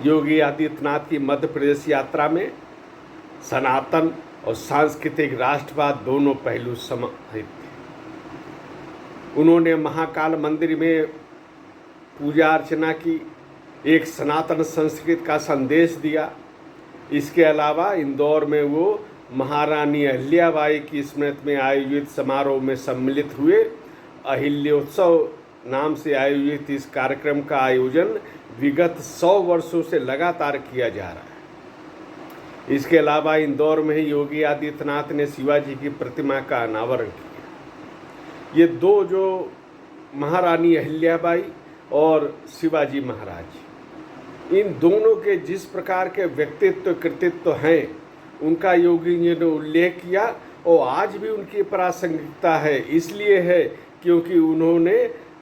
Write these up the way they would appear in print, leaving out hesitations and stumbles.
योगी आदित्यनाथ की मध्य प्रदेश यात्रा में सनातन और सांस्कृतिक राष्ट्रवाद दोनों पहलू समाहित थे। उन्होंने महाकाल मंदिर में पूजा अर्चना की, एक सनातन संस्कृति का संदेश दिया। इसके अलावा इंदौर में वो महारानी अहिल्याबाई की स्मृति में आयोजित समारोह में सम्मिलित हुए। अहिल्योत्सव नाम से आयोजित इस कार्यक्रम का आयोजन विगत 100 वर्षों से लगातार किया जा रहा है। इसके अलावा इंदौर में ही योगी आदित्यनाथ ने शिवाजी की प्रतिमा का अनावरण किया। ये दो जो महारानी अहिल्याबाई और शिवाजी महाराज, इन दोनों के जिस प्रकार के व्यक्तित्व कृतित्व हैं, उनका योगी जी ने उल्लेख किया और आज भी उनकी प्रासंगिकता है। इसलिए है क्योंकि उन्होंने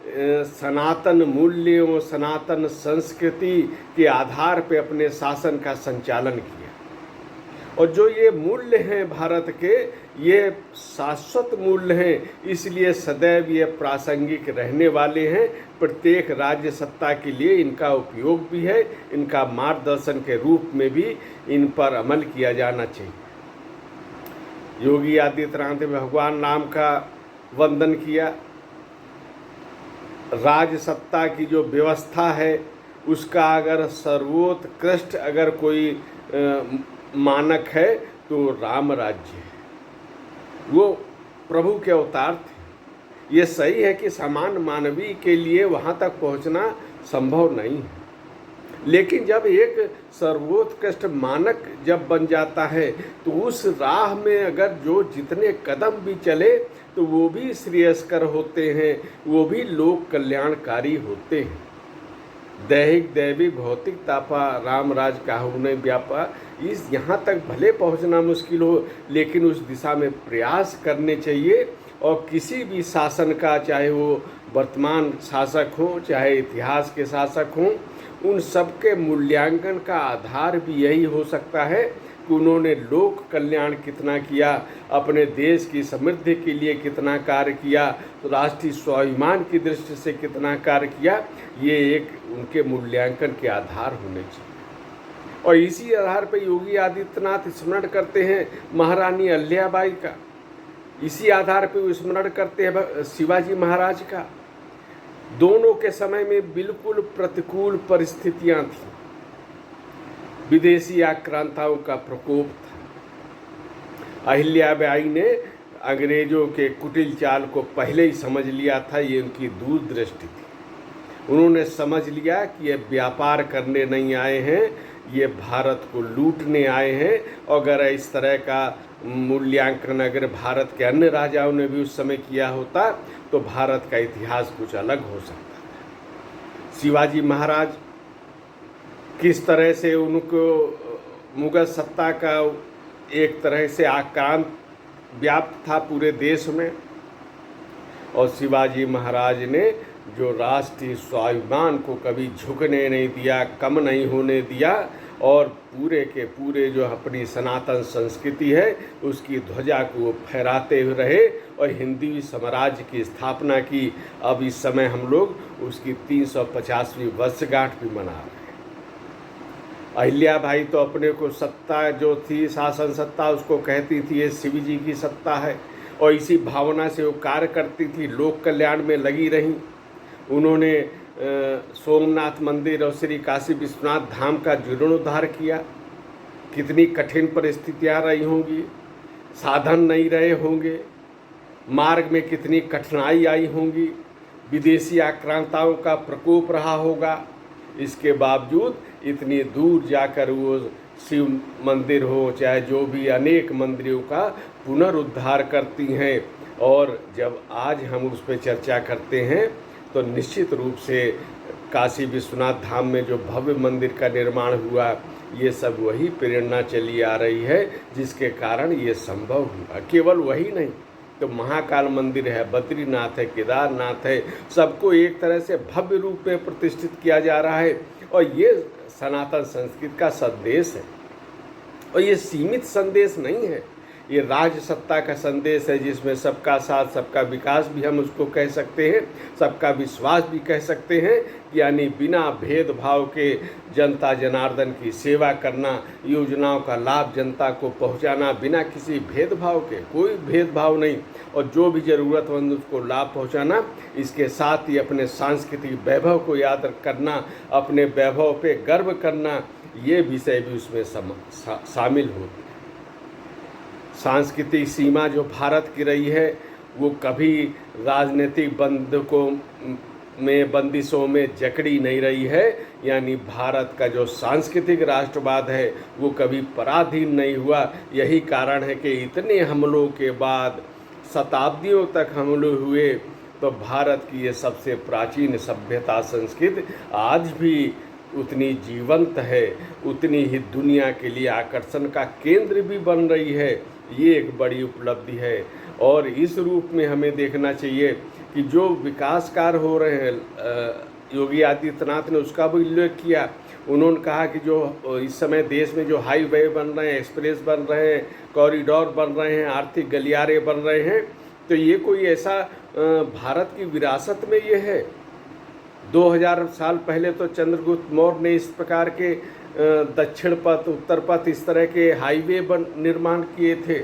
सनातन मूल्यों, सनातन संस्कृति के आधार पर अपने शासन का संचालन किया। और जो ये मूल्य हैं भारत के, ये शाश्वत मूल्य हैं, इसलिए सदैव ये प्रासंगिक रहने वाले हैं। प्रत्येक राज्य सत्ता के लिए इनका उपयोग भी है, इनका मार्गदर्शन के रूप में भी इन पर अमल किया जाना चाहिए। योगी आदित्यनाथ ने भगवान राम का वंदन किया। राज्य सत्ता की जो व्यवस्था है, उसका अगर सर्वोत्कृष्ट अगर कोई मानक है तो राम राज्य है। वो प्रभु के अवतार थे। ये सही है कि सामान्य मानवीय के लिए वहाँ तक पहुँचना संभव नहीं है, लेकिन जब एक सर्वोत्कृष्ट मानक जब बन जाता है तो उस राह में अगर जो जितने कदम भी चले तो वो भी श्रेयस्कर होते हैं, वो भी लोक कल्याणकारी होते हैं। दैहिक दैविक भौतिक तापा राम राज काहू ने व्यापा। इस यहाँ तक भले पहुँचना मुश्किल हो, लेकिन उस दिशा में प्रयास करने चाहिए। और किसी भी शासन का, चाहे वो वर्तमान शासक हो चाहे इतिहास के शासक हों, उन सबके मूल्यांकन का आधार भी यही हो सकता है कि उन्होंने लोक कल्याण कितना किया, अपने देश की समृद्धि के लिए कितना कार्य किया, तो राष्ट्रीय स्वाभिमान की दृष्टि से कितना कार्य किया। ये एक उनके मूल्यांकन के आधार होने चाहिए। और इसी आधार पर योगी आदित्यनाथ स्मरण करते हैं महारानी अहिल्याबाई का, इसी आधार पर वो स्मरण करते हैं शिवाजी महाराज का। दोनों के समय में बिल्कुल प्रतिकूल परिस्थितियां थीं। विदेशी आक्रांताओं का प्रकोप था। अहिल्याबाई ने अंग्रेजों के कुटिल चाल को पहले ही समझ लिया था। ये उनकी दूरदृष्टि थी। उन्होंने समझ लिया कि ये व्यापार करने नहीं आए हैं, ये भारत को लूटने आए हैं। और अगर इस तरह का मूल्यांकन अगर भारत के अन्य राजाओं ने भी उस समय किया होता तो भारत का इतिहास कुछ अलग हो सकता था। शिवाजी महाराज किस तरह से उनको मुगल सत्ता का एक तरह से आक्रांत व्याप्त था पूरे देश में, और शिवाजी महाराज ने जो राष्ट्रीय स्वाभिमान को कभी झुकने नहीं दिया, कम नहीं होने दिया, और पूरे के पूरे जो अपनी सनातन संस्कृति है उसकी ध्वजा को फहराते हुए रहे और हिंदवी साम्राज्य की स्थापना की। अब इस समय हम लोग उसकी 350वीं वर्षगांठ भी मना रहे हैं। अहिल्याबाई तो अपने को सत्ता जो थी, शासन सत्ता, उसको कहती थी ये शिव जी की सत्ता है, और इसी भावना से वो कार्य करती थी, लोक कल्याण में लगी रहीं। उन्होंने सोमनाथ मंदिर और श्री काशी विश्वनाथ धाम का जीर्णोद्धार किया। कितनी कठिन परिस्थितियां रही होंगी, साधन नहीं रहे होंगे, मार्ग में कितनी कठिनाई आई होंगी, विदेशी आक्रांताओं का प्रकोप रहा होगा। इसके बावजूद इतनी दूर जाकर वो शिव मंदिर हो चाहे जो भी अनेक मंदिरों का पुनरुद्धार करती हैं। और जब आज हम उस पर चर्चा करते हैं तो निश्चित रूप से काशी विश्वनाथ धाम में जो भव्य मंदिर का निर्माण हुआ, ये सब वही प्रेरणा चली आ रही है जिसके कारण ये संभव हुआ। केवल वही नहीं तो महाकाल मंदिर है, बद्रीनाथ है, केदारनाथ है, सबको एक तरह से भव्य रूप में प्रतिष्ठित किया जा रहा है। और ये सनातन संस्कृति का संदेश है, और ये सीमित संदेश नहीं है। ये राज सत्ता का संदेश है, जिसमें सबका साथ सबका विकास भी हम उसको कह सकते हैं, सबका विश्वास भी कह सकते हैं, यानी बिना भेदभाव के जनता जनार्दन की सेवा करना, योजनाओं का लाभ जनता को पहुंचाना बिना किसी भेदभाव के, कोई भेदभाव नहीं, और जो भी ज़रूरतमंद उसको लाभ पहुंचाना। इसके साथ ही अपने सांस्कृतिक वैभव को याद करना, अपने वैभव पे गर्व करना, ये विषय भी उसमें शामिल होते हैं। सांस्कृतिक सीमा जो भारत की रही है वो कभी राजनीतिक बंदिशों में जकड़ी नहीं रही है, यानी भारत का जो सांस्कृतिक राष्ट्रवाद है वो कभी पराधीन नहीं हुआ। यही कारण है कि इतने हमलों के बाद, शताब्दियों तक हमले हुए, तो भारत की ये सबसे प्राचीन सभ्यता संस्कृति आज भी उतनी जीवंत है, उतनी ही दुनिया के लिए आकर्षण का केंद्र भी बन रही है। ये एक बड़ी उपलब्धि है, और इस रूप में हमें देखना चाहिए कि जो विकास कार्य हो रहे हैं, योगी आदित्यनाथ ने उसका भी उल्लेख किया। उन्होंने कहा कि जो इस समय देश में जो हाईवे बन रहे हैं, एक्सप्रेस बन रहे हैं, कॉरिडोर बन रहे हैं, आर्थिक गलियारे बन रहे हैं, तो ये कोई ऐसा भारत की विरासत में ये है। 2000 साल पहले तो चंद्रगुप्त मौर्य ने इस प्रकार के दक्षिण पथ, उत्तर पथ, इस तरह के हाईवे निर्माण किए थे।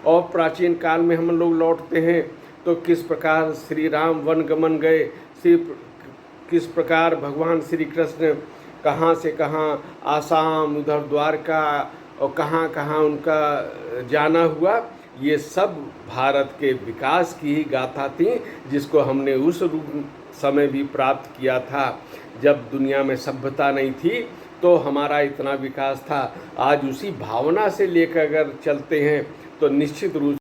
और प्राचीन काल में हम लोग लौटते हैं तो किस प्रकार श्री राम वनगमन गए, किस प्रकार भगवान श्री कृष्ण कहाँ से कहाँ, आसाम, उधर द्वारका, और कहाँ कहाँ उनका जाना हुआ। ये सब भारत के विकास की ही गाथा थी, जिसको हमने उस समय भी प्राप्त किया था जब दुनिया में सभ्यता नहीं थी, तो हमारा इतना विकास था। आज उसी भावना से लेकर अगर चलते हैं तो निश्चित रूप